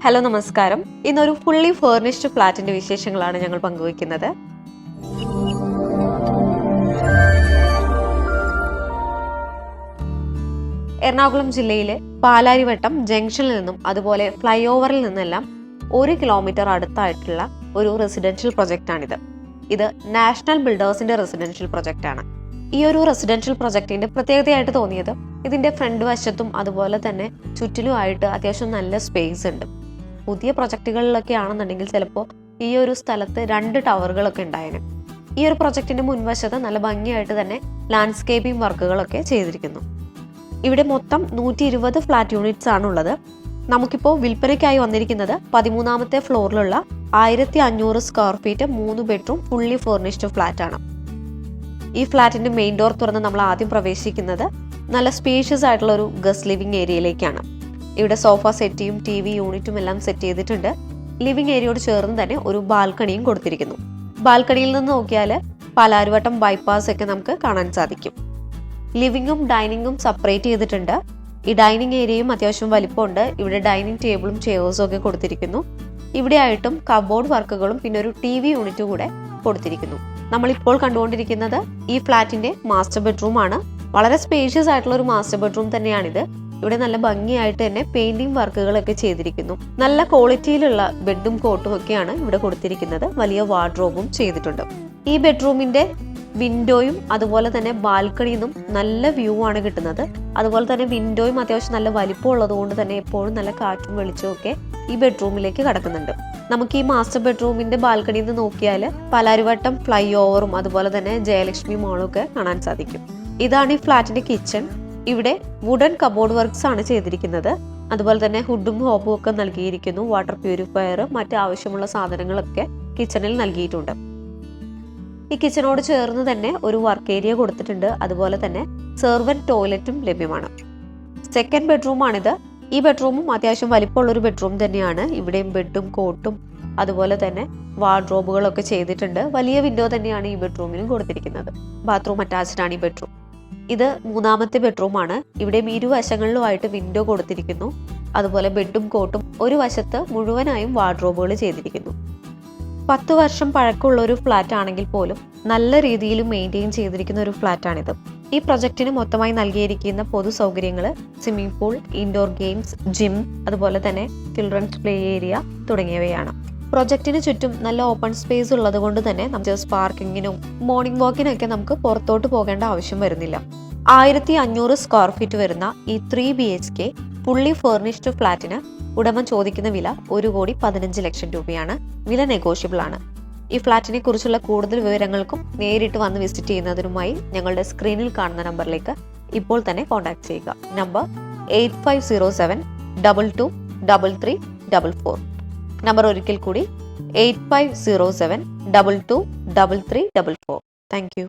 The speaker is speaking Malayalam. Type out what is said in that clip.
ഹലോ നമസ്കാരം. ഇന്നൊരു ഫുള്ളി ഫേർണിഷ്ഡ് ഫ്ലാറ്റിന്റെ വിശേഷങ്ങളാണ് ഞങ്ങൾ പങ്കുവയ്ക്കുന്നത്. എറണാകുളം ജില്ലയിലെ പാലാരിവട്ടം ജംഗ്ഷനിൽ നിന്നും അതുപോലെ ഫ്ലൈ ഓവറിൽ നിന്നെല്ലാം 1 കിലോമീറ്റർ അടുത്തായിട്ടുള്ള ഒരു റെസിഡൻഷ്യൽ പ്രൊജക്റ്റാണിത്. ഇത് നാഷണൽ ബിൽഡേഴ്സിന്റെ റെസിഡൻഷ്യൽ പ്രൊജക്റ്റ് ആണ്. ഈ ഒരു റെസിഡൻഷ്യൽ പ്രൊജക്ടിന്റെ പ്രത്യേകതയായിട്ട് തോന്നിയത് ഇതിന്റെ ഫ്രണ്ട് വശത്തും അതുപോലെ തന്നെ ചുറ്റിലുമായിട്ട് അത്യാവശ്യം നല്ല സ്പേസ് ഉണ്ട്. പുതിയ പ്രൊജക്റ്റുകളിലൊക്കെ ആണെന്നുണ്ടെങ്കിൽ ചിലപ്പോൾ ഈ ഒരു സ്ഥലത്ത് 2 ടവറുകളൊക്കെ ഉണ്ടായേനെ. ഈ ഒരു പ്രൊജക്ടിന്റെ മുൻവശത്ത് നല്ല ഭംഗിയായിട്ട് തന്നെ ലാൻഡ്സ്കേപ്പിംഗ് വർക്കുകളൊക്കെ ചെയ്തിരിക്കുന്നു. ഇവിടെ മൊത്തം 120 ഫ്ലാറ്റ് യൂണിറ്റ്സ് ആണുള്ളത്. നമുക്കിപ്പോൾ വിൽപ്പനയ്ക്കായി വന്നിരിക്കുന്നത് 13ാമത്തെ ഫ്ലോറിലുള്ള 1500 square feet 3 bedroom fully furnished flat ആണ്. ഈ ഫ്ലാറ്റിന്റെ മെയിൻ ഡോർ തുറന്ന് നമ്മൾ ആദ്യം പ്രവേശിക്കുന്നത് നല്ല സ്പേഷ്യസ് ആയിട്ടുള്ള ഒരു ഗസ്റ്റ് ലിവിംഗ് ഏരിയയിലേക്കാണ്. ഇവിടെ സോഫ സെറ്റിയും TV യൂണിറ്റും എല്ലാം സെറ്റ് ചെയ്തിട്ടുണ്ട്. ലിവിംഗ് ഏരിയയോട് ചേർന്ന് തന്നെ ഒരു ബാൽക്കണിയും കൊടുത്തിരിക്കുന്നു. ബാൽക്കണിയിൽ നിന്ന് നോക്കിയാൽ പാലാരിവട്ടം ബൈപ്പാസ് ഒക്കെ നമുക്ക് കാണാൻ സാധിക്കും. ലിവിംഗും ഡൈനിങ്ങും സെപ്പറേറ്റ് ചെയ്തിട്ടുണ്ട്. ഈ ഡൈനിങ് ഏരിയയും അത്യാവശ്യം വലിപ്പമുണ്ട്. ഇവിടെ ഡൈനിങ് ടേബിളും ചെയർസും ഒക്കെ കൊടുത്തിരിക്കുന്നു. ഇവിടെ ആയിട്ടും കബോർഡ് വർക്കുകളും പിന്നെ ഒരു TV യൂണിറ്റ് കൂടെ കൊടുത്തിരിക്കുന്നു. നമ്മളിപ്പോൾ കണ്ടുകൊണ്ടിരിക്കുന്നത് ഈ ഫ്ലാറ്റിന്റെ മാസ്റ്റർ ബെഡ്റൂം ആണ്. വളരെ സ്പേഷ്യസ് ആയിട്ടുള്ള ഒരു മാസ്റ്റർ ബെഡ്റൂം തന്നെയാണിത്. ഇവിടെ നല്ല ഭംഗിയായിട്ട് തന്നെ പെയിന്റിംഗ് വർക്കുകളൊക്കെ ചെയ്തിരിക്കുന്നു. നല്ല ക്വാളിറ്റിയിലുള്ള ബെഡും കോട്ടും ഒക്കെയാണ് ഇവിടെ കൊടുത്തിരിക്കുന്നത്. വലിയ വാർഡ്രോബും ചെയ്തിട്ടുണ്ട്. ഈ ബെഡ്റൂമിന്റെ വിൻഡോയും അതുപോലെ തന്നെ ബാൽക്കണിയിൽ നിന്നും നല്ല വ്യൂ ആണ് കിട്ടുന്നത്. അതുപോലെ തന്നെ വിൻഡോയും അത്യാവശ്യം നല്ല വലിപ്പം ഉള്ളത് കൊണ്ട് തന്നെ എപ്പോഴും നല്ല കാറ്റും വെളിച്ചവും ഒക്കെ ഈ ബെഡ്റൂമിലേക്ക് കടക്കുന്നുണ്ട്. നമുക്ക് ഈ മാസ്റ്റർ ബെഡ്റൂമിന്റെ ബാൽക്കണിയിൽ നിന്ന് നോക്കിയാൽ പാലാരിവട്ടം ഫ്ലൈ ഓവറും അതുപോലെ തന്നെ ജയലക്ഷ്മി മോളും ഒക്കെ കാണാൻ സാധിക്കും. ഇതാണ് ഈ ഫ്ലാറ്റിന്റെ കിച്ചൺ. ഇവിടെ വുഡൻ കബോർഡ് വർക്ക്സ് ആണ് ചെയ്തിരിക്കുന്നത്. അതുപോലെ തന്നെ ഹുഡും ഹോബും ഒക്കെ നൽകിയിരിക്കുന്നു. വാട്ടർ പ്യൂരിഫയർ മറ്റ് ആവശ്യമുള്ള സാധനങ്ങളൊക്കെ കിച്ചണിൽ നൽകിയിട്ടുണ്ട്. ഈ കിച്ചണോട് ചേർന്ന് തന്നെ ഒരു വർക്ക് ഏരിയ കൊടുത്തിട്ടുണ്ട്. അതുപോലെ തന്നെ സെർവന്റ് ടോയ്ലറ്റും ലഭ്യമാണ്. സെക്കൻഡ് ബെഡ്റൂം ആണിത്. ഈ ബെഡ്റൂമും അത്യാവശ്യം വലിപ്പമുള്ള ഒരു ബെഡ്റൂം തന്നെയാണ്. ഇവിടെയും ബെഡും കോട്ടും അതുപോലെ തന്നെ വാർഡ്രോബുകളൊക്കെ ചെയ്തിട്ടുണ്ട്. വലിയ വിൻഡോ തന്നെയാണ് ഈ ബെഡ്റൂമിനും കൊടുത്തിരിക്കുന്നത്. ബാത്റൂം അറ്റാച്ച്ഡ് ആണ് ഈ ബെഡ്റൂം. ഇത് 3ാമത്തെ ബെഡ്റൂം ആണ്. ഇവിടെയും ഇരുവശങ്ങളിലുമായിട്ട് വിൻഡോ കൊടുത്തിരിക്കുന്നു. അതുപോലെ ബെഡും കോട്ടും ഒരു വശത്ത് മുഴുവനായും വാർഡ്രോബുകൾ ചെയ്തിരിക്കുന്നു. 10 വർഷം പഴക്കമുള്ള ഒരു ഫ്ലാറ്റ് ആണെങ്കിൽ പോലും നല്ല രീതിയിൽ മെയിൻറ്റെയിൻ ചെയ്തിരിക്കുന്ന ഒരു ഫ്ലാറ്റാണിത്. ഈ പ്രൊജക്റ്റിന് മൊത്തമായി നൽകിയിരിക്കുന്ന പൊതു സൗകര്യങ്ങൾ swimming pool, indoor games, gym, അതുപോലെ തന്നെ ചിൽഡ്രൻസ് പ്ലേ ഏരിയ തുടങ്ങിയവയാണ്. പ്രൊജക്റ്റിന് ചുറ്റും നല്ല ഓപ്പൺ സ്പേസ് ഉള്ളത് കൊണ്ട് തന്നെ നമുക്ക് പാർക്കിങ്ങിനും മോർണിംഗ് വാക്കിനൊക്കെ നമുക്ക് പുറത്തോട്ട് പോകേണ്ട ആവശ്യം വരുന്നില്ല. 1500 സ്ക്വയർ ഫീറ്റ് വരുന്ന ഈ 3 BHK ഫുള്ളി ഫേർണിഷ്ഡ് ഫ്ലാറ്റിന് ഉടമ ചോദിക്കുന്ന വില 1,15 ലക്ഷം രൂപയാണ്. വില നെഗോഷ്യബിൾ ആണ്. ഈ ഫ്ലാറ്റിനെ കുറിച്ചുള്ള കൂടുതൽ വിവരങ്ങൾക്കും നേരിട്ട് വന്ന് വിസിറ്റ് ചെയ്യുന്നതിനുമായി ഞങ്ങളുടെ സ്ക്രീനിൽ കാണുന്ന നമ്പറിലേക്ക് ഇപ്പോൾ തന്നെ കോൺടാക്ട് ചെയ്യുക. നമ്പർ 8507223344. നമ്പർ ഒരിക്കൽ കൂടി 8507223344. Thank you.